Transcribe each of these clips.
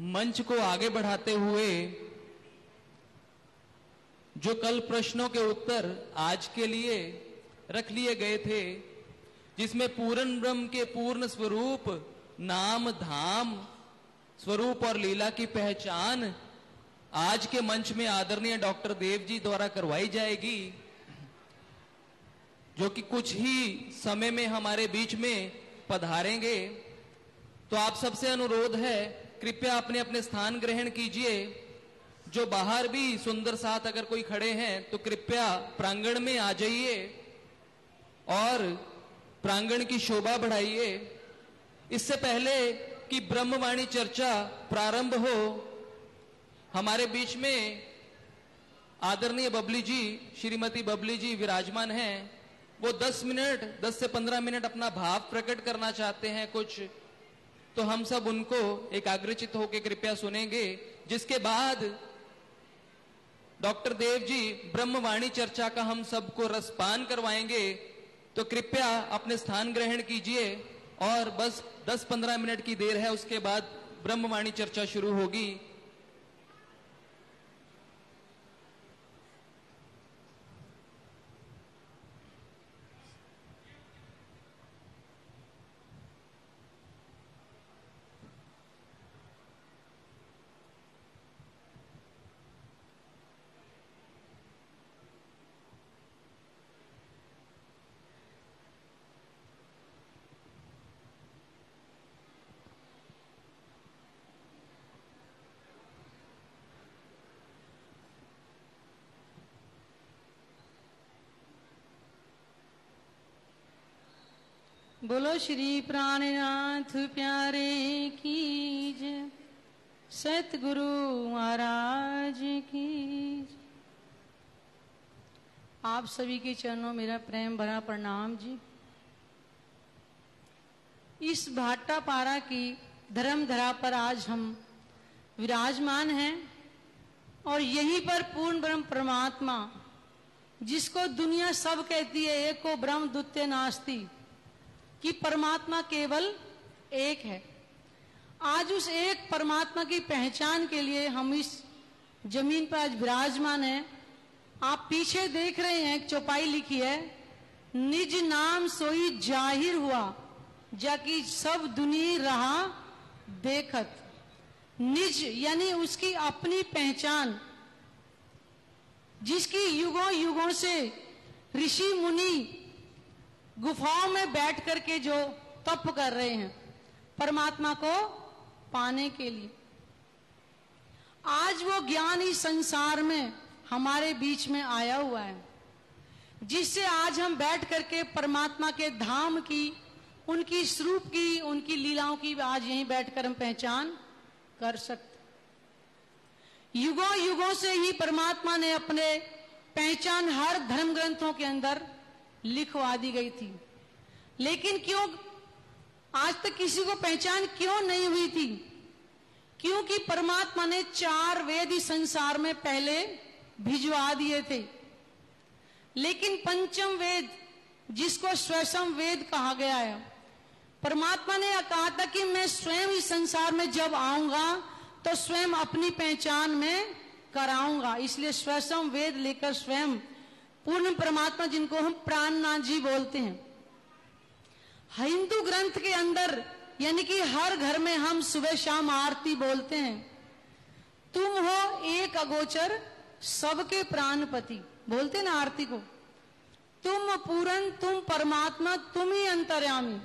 मंच को आगे बढ़ाते हुए जो कल प्रश्नों के उत्तर आज के लिए रख लिए गए थे, जिसमें पूर्ण ब्रह्म के पूर्ण स्वरूप, नाम धाम स्वरूप और लीला की पहचान आज के मंच में आदरणीय डॉक्टर देव जी द्वारा करवाई जाएगी, जो कि कुछ ही समय में हमारे बीच में पधारेंगे। तो आप सबसे अनुरोध है, कृपया अपने अपने स्थान ग्रहण कीजिए। जो बाहर भी सुंदर साथ अगर कोई खड़े हैं तो कृपया प्रांगण में आ जाइए और प्रांगण की शोभा बढ़ाइए। इससे पहले कि ब्रह्मवाणी चर्चा प्रारंभ हो, हमारे बीच में आदरणीय बबली जी, श्रीमती बबली जी विराजमान हैं। वो 10 से 15 मिनट अपना भाव प्रकट करना चाहते हैं कुछ, तो हम सब उनको एकाग्रचित होकर कृपया सुनेंगे, जिसके बाद डॉक्टर देव जी ब्रह्मवाणी चर्चा का हम सबको रसपान करवाएंगे। तो कृपया अपने स्थान ग्रहण कीजिए और बस 10-15 मिनट की देर है, उसके बाद ब्रह्मवाणी चर्चा शुरू होगी। बोलो श्री प्राणनाथ प्यारे की जय, सतगुरु महाराज की जय। आप सभी के चरणों मेरा प्रेम भरा प्रणाम जी। इस भाटापारा की धर्मधरा पर आज हम विराजमान हैं और यहीं पर पूर्ण ब्रह्म परमात्मा, जिसको दुनिया सब कहती है एको ब्रह्म द्वितीय नास्ति, कि परमात्मा केवल एक है। आज उस एक परमात्मा की पहचान के लिए हम इस जमीन पर आज विराजमान हैं। आप पीछे देख रहे हैं, एक चौपाई लिखी है, निज नाम सोई जाहिर हुआ, जाकि सब दुनिया रहा देखत। निज यानी उसकी अपनी पहचान, जिसकी युगों युगों से ऋषि मुनि गुफाओं में बैठ करके जो तप कर रहे हैं परमात्मा को पाने के लिए, आज वो ज्ञान इस संसार में हमारे बीच में आया हुआ है, जिससे आज हम बैठ करके परमात्मा के धाम की, उनकी स्वरूप की, उनकी लीलाओं की आज यहीं बैठकर हम पहचान कर सकते। युगों युगों से ही परमात्मा ने अपने पहचान हर धर्म ग्रंथों के अंदर लिखवा दी गई थी, लेकिन क्यों आज तक किसी को पहचान क्यों नहीं हुई थी? क्योंकि परमात्मा ने 4 वेद इस संसार में पहले भिजवा दिए थे, लेकिन पंचम वेद, जिसको स्वयं वेद कहा गया है, परमात्मा ने कहा था कि मैं स्वयं इस संसार में जब आऊंगा तो स्वयं अपनी पहचान में कराऊंगा। इसलिए स्वयं वेद लेकर स्वयं पूर्ण परमात्मा, जिनको हम प्राणनाथ जी बोलते हैं, हिंदू ग्रंथ के अंदर यानी कि हर घर में हम सुबह शाम आरती बोलते हैं, तुम हो एक अगोचर सबके प्राणपति, बोलते ना आरती को, तुम पूर्ण, तुम परमात्मा, तुम ही अंतर्यामी।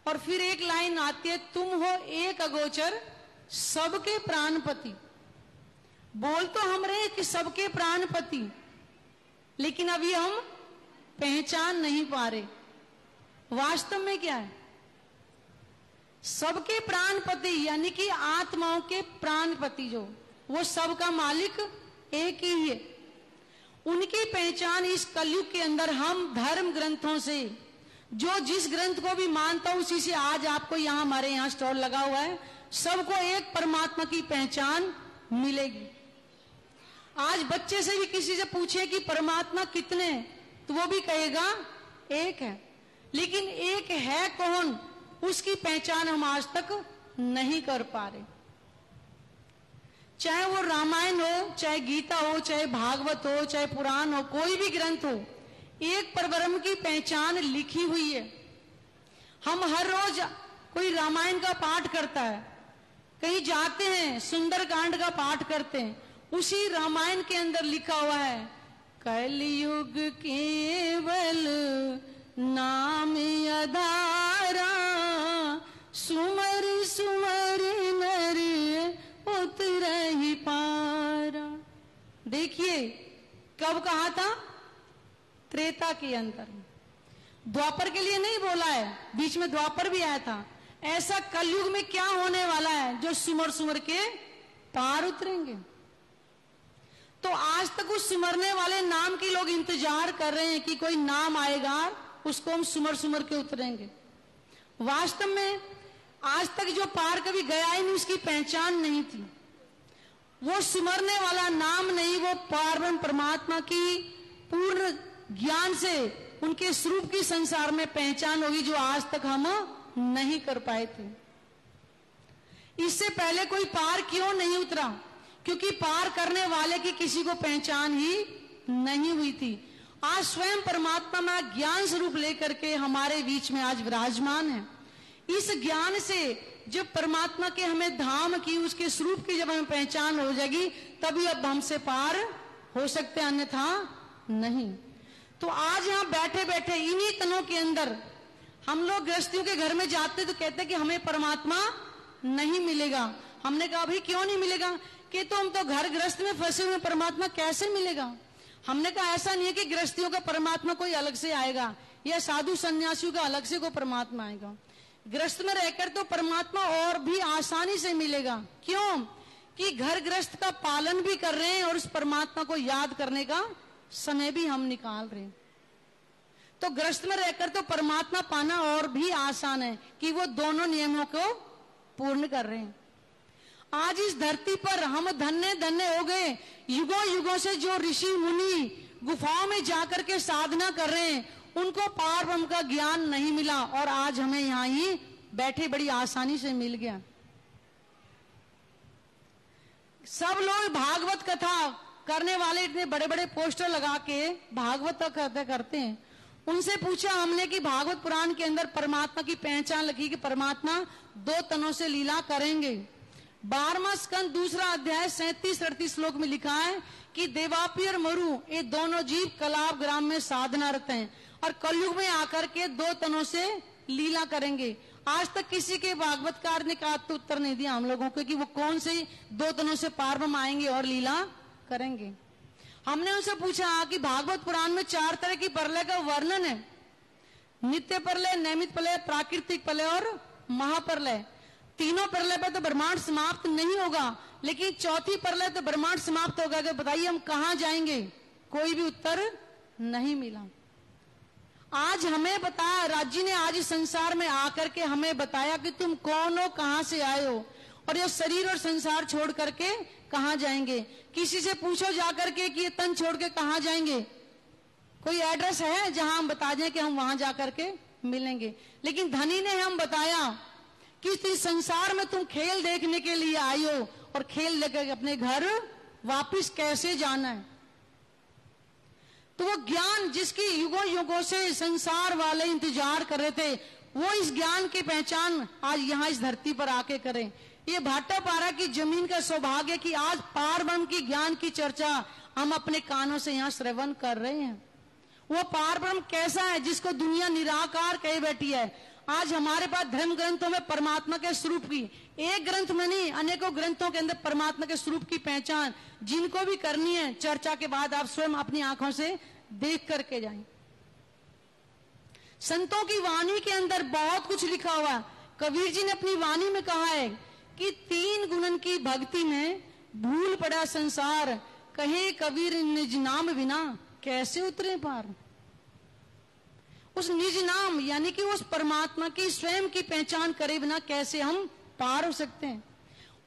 और फिर एक लाइन आती है, तुम हो एक अगोचर सबके प्राणपति। बोल तो हम रहे कि सबके प्राणपति, लेकिन अभी हम पहचान नहीं पा रहे वास्तव में क्या है। सबके प्राणपति यानी कि आत्माओं के प्राणपति, जो वो सबका मालिक एक ही है, उनकी पहचान इस कलयुग के अंदर हम धर्म ग्रंथों से, जो जिस ग्रंथ को भी मानता हूं उसी से आज आपको यहां हमारे यहां स्टॉल लगा हुआ है, सबको एक परमात्मा की पहचान मिलेगी। आज बच्चे से भी किसी से पूछे कि परमात्मा कितने, तो वो भी कहेगा एक है, लेकिन एक है कौन, उसकी पहचान हम आज तक नहीं कर पा रहे। चाहे वो रामायण हो, चाहे गीता हो, चाहे भागवत हो, चाहे पुराण हो, कोई भी ग्रंथ हो, एक परब्रह्म की पहचान लिखी हुई है। हम हर रोज कोई रामायण का पाठ करता है, कहीं जाते हैं सुंदरकांड का पाठ करते हैं, उसी रामायण के अंदर लिखा हुआ है कलयुग केवल नाम आधारा, सुमर सुमर नर उतरहि पारा। देखिए कब कहा था? त्रेता के अंदर, द्वापर के लिए नहीं बोला है, बीच में द्वापर भी आया था। ऐसा कलयुग में क्या होने वाला है जो सुमर सुमर के पार उतरेंगे। तो आज तक उस सुमरने वाले नाम के लोग इंतजार कर रहे हैं कि कोई नाम आएगा, उसको हम सुमर सुमर के उतरेंगे। वास्तव में आज तक जो पार कभी गया ही नहीं, उसकी पहचान नहीं थी। वो सुमरने वाला नाम नहीं, वो पार परमात्मा की पूर्ण ज्ञान से उनके स्वरूप की संसार में पहचान होगी, जो आज तक हम नहीं कर पाए थे। इससे पहले कोई पार क्यों नहीं उतरा? क्योंकि पार करने वाले की किसी को पहचान ही नहीं हुई थी। आज स्वयं परमात्मा में ज्ञान स्वरूप लेकर के हमारे बीच में आज विराजमान है। इस ज्ञान से जब परमात्मा के हमें धाम की, उसके स्वरूप की जब हमें पहचान हो जाएगी, तभी अब हमसे पार हो सकते, अन्यथा नहीं। तो आज यहाँ बैठे बैठे इन्हीं तनों के अंदर हम लोग गृहस्थियों के घर में जाते तो कहते कि हमें परमात्मा नहीं मिलेगा। हमने कहा भाई क्यों नहीं मिलेगा? कि तो हम तो घर गृहस्थ में फंसे हुए, परमात्मा कैसे मिलेगा? हमने कहा ऐसा नहीं है कि गृहस्थियों का परमात्मा कोई अलग से आएगा या साधु सन्यासियों का अलग से कोई परमात्मा आएगा। गृहस्थ में रहकर तो परमात्मा और भी आसानी से मिलेगा। क्यों? कि घर गृहस्थ का पालन भी कर रहे हैं और उस परमात्मा को याद करने का समय भी हम निकाल रहे हैं। तो गृहस्थ में रहकर तो परमात्मा पाना और भी आसान है कि वो दोनों नियमों को पूर्ण कर रहे हैं। आज इस धरती पर हम धन्य धन्य हो गए। युगों युगों से जो ऋषि मुनि गुफाओं में जाकर के साधना कर रहे हैं, उनको पार ब्रह्म का ज्ञान नहीं मिला और आज हमें यहाँ ही बैठे बड़ी आसानी से मिल गया। सब लोग भागवत कथा करने वाले इतने बड़े बड़े पोस्टर लगा के भागवत कथा करते हैं। उनसे पूछा हमने कि भागवत पुराण के अंदर परमात्मा की पहचान लिखी कि परमात्मा 2 तनों से लीला करेंगे। 12वां स्कंद 2 अध्याय 37-38 श्लोक में लिखा है कि देवापी और मरु ये दोनों जीव कलाप ग्राम में साधना रखते हैं और कलयुग में आकर के 2 तनों से लीला करेंगे। आज तक किसी के भागवतकार ने कहा तो उत्तर नहीं दिया हम लोगों को कि वो कौन से 2 तनों से पार ब्रह्म आएंगे और लीला करेंगे। हमने उनसे पूछा कि भागवत पुराण में 4 तरह की प्रलय का वर्णन है, नित्य प्रलय, नैमित प्रलय, प्राकृतिक प्रलय और महाप्रलय। तीनों प्रलय पर तो ब्रह्मांड समाप्त नहीं होगा, लेकिन चौथी प्रलय तो ब्रह्मांड समाप्त होगा। तो बताइए हम कहां जाएंगे? कोई भी उत्तर नहीं मिला। आज हमें बताया, राज्य ने आज इस संसार में आकर के हमें बताया कि तुम कौन हो, कहां से आए हो और ये शरीर और संसार छोड़ करके कहां जाएंगे। किसी से पूछो जाकर के कि ये तन छोड़ के कहां जाएंगे? कोई एड्रेस है जहां हम बता दें कि हम वहां जाकर के मिलेंगे? लेकिन धनी ने हम बताया कि इस संसार में तुम खेल देखने के लिए आई हो और खेल लेकर अपने घर वापिस कैसे जाना है। तो वो ज्ञान जिसकी युगों युगों से संसार वाले इंतजार कर रहे थे, वो इस ज्ञान की पहचान आज यहाँ इस धरती पर आके करें। ये भाटापारा की जमीन का सौभाग्य कि आज पार ब्रह्म की ज्ञान की चर्चा हम अपने कानों से यहाँ श्रवण कर रहे हैं। वो पार ब्रह्म कैसा है जिसको दुनिया निराकार कहे बैठी है। आज हमारे पास धर्म ग्रंथों में परमात्मा के स्वरूप की, एक ग्रंथ में नहीं अनेकों ग्रंथों के अंदर परमात्मा के स्वरूप की पहचान जिनको भी करनी है, चर्चा के बाद आप स्वयं अपनी आंखों से देख करके जाएं। संतों की वाणी के अंदर बहुत कुछ लिखा हुआ। कबीर जी ने अपनी वाणी में कहा है कि 3 गुणन की भक्ति में भूल पड़ा संसार, कहे कबीर निज नाम बिना कैसे उतरे पार। उस निज नाम यानी कि उस परमात्मा की स्वयं की पहचान करे बिना कैसे हम पार हो सकते हैं।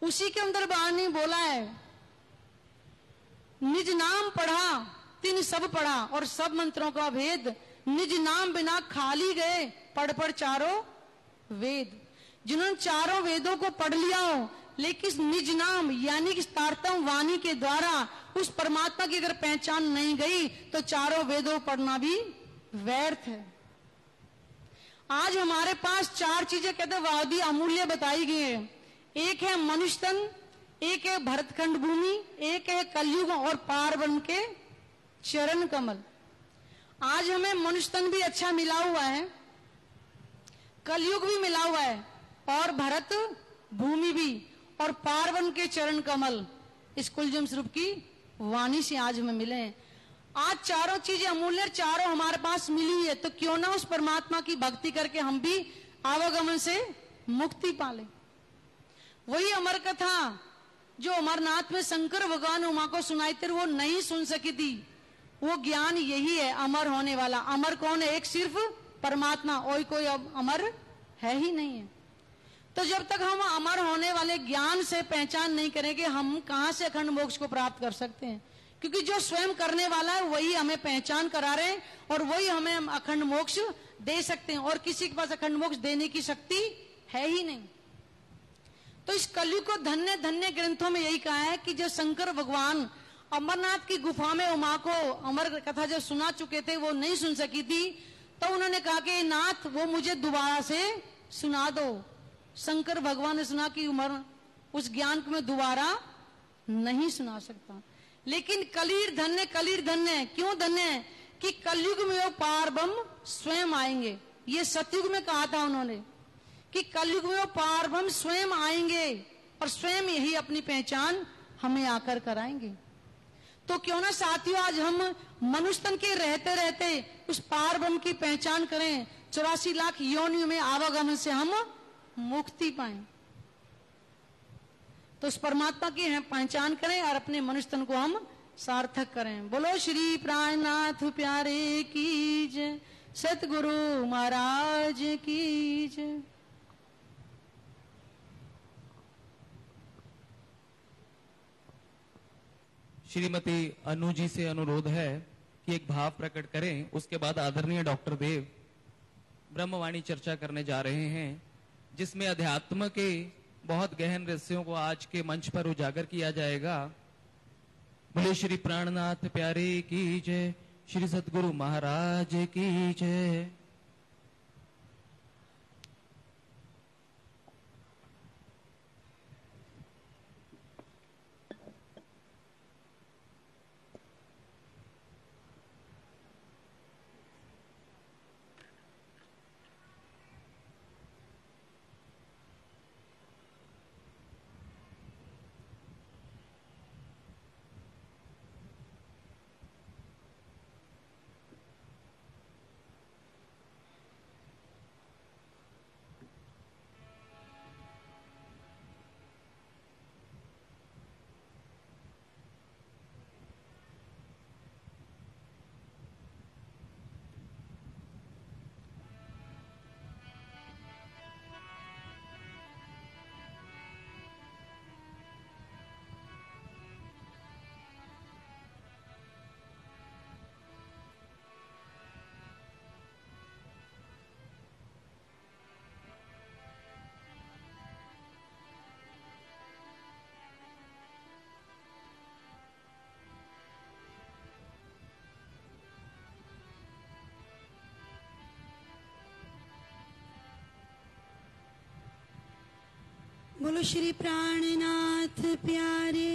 उसी के अंदर वाणी बोला है, निज नाम पढ़ा तिन सब पढ़ा और सब मंत्रों का भेद, निज नाम बिना खाली गए पढ़ पढ़ चारों वेद। जिन्होंने चारों वेदों को पढ़ लिया हो, लेकिन निज नाम यानी कि तारतम वाणी के द्वारा उस परमात्मा की अगर पहचान नहीं गई तो चारों वेदों पढ़ना भी व्यर्थ है। आज हमारे पास चार चीजें कहते वादी अमूल्य बताई गई है। एक है मनुष्य तन, एक है भरतखंड भूमि, एक है कलयुग और पार्वन के चरण कमल। आज हमें मनुष्य तन भी अच्छा मिला हुआ है, कलयुग भी मिला हुआ है और भरत भूमि भी और पार्वन के चरण कमल इस कुलजुम स्वरूप की वाणी से आज हमें मिले हैं। आज चारों चीजें अमूल्य, चारों हमारे पास मिली है, तो क्यों ना उस परमात्मा की भक्ति करके हम भी आवागमन से मुक्ति पाले। वही अमर कथा जो अमरनाथ में शंकर भगवान उमा को सुनाई थी वो नहीं सुन सकी थी, वो ज्ञान यही है अमर होने वाला। अमर कौन है? एक सिर्फ परमात्मा, और कोई अब अमर है ही नहीं है। तो जब तक हम अमर होने वाले ज्ञान से पहचान नहीं करेंगे, हम कहां से अखंड मोक्ष को प्राप्त कर सकते हैं? क्योंकि जो स्वयं करने वाला है वही हमें पहचान करा रहे हैं और वही हमें अखंड मोक्ष दे सकते हैं, और किसी के पास अखंड मोक्ष देने की शक्ति है ही नहीं। तो इस कलयुग को धन्य धन्य ग्रंथों में यही कहा है कि जो शंकर भगवान अमरनाथ की गुफा में उमा को अमर कथा जो सुना चुके थे वो नहीं सुन सकी थी, तो उन्होंने कहा कि नाथ वो मुझे दोबारा से सुना दो। शंकर भगवान ने सुना कि उमर उस ज्ञान को मैं दोबारा नहीं सुना सकता। लेकिन कलीर धन्य, कलीर धन्य क्यों धन्य है? कि कलयुग में वो पारब्रह्म स्वयं आएंगे। ये सतयुग में कहा था उन्होंने कि कलयुग में वो पारब्रह्म स्वयं आएंगे और स्वयं यही अपनी पहचान हमें आकर कराएंगे। तो क्यों ना साथियों आज हम मनुष्य तन के रहते रहते उस पारब्रह्म की पहचान करें, 84 लाख योनियों में आवागमन से हम मुक्ति पाएं। तो उस परमात्मा की हम पहचान करें और अपने मनुष्य तन को हम सार्थक करें। बोलो श्री प्राणनाथ प्यारे की जय, सतगुरु महाराज की जय। श्रीमती अनु जी से अनुरोध है कि एक भाव प्रकट करें, उसके बाद आदरणीय डॉक्टर देव ब्रह्मवाणी चर्चा करने जा रहे हैं, जिसमें अध्यात्म के बहुत गहन रहस्यों को आज के मंच पर उजागर किया जाएगा। बोले श्री प्राणनाथ प्यारे की जय, श्री सतगुरु महाराज की जय। बोलो श्री प्राणनाथ प्यारे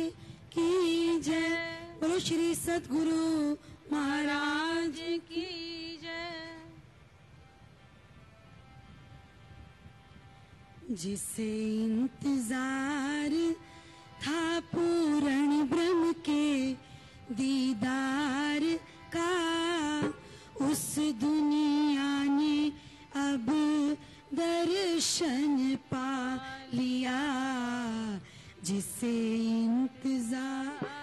की जय, बोलो श्री सतगुरु महाराज की जय। जिसे इंतजार था पूर्ण ब्रह्म के दीदार का, उस दुनिया ने अब दर्शन पा लिया। जिसे इंतजार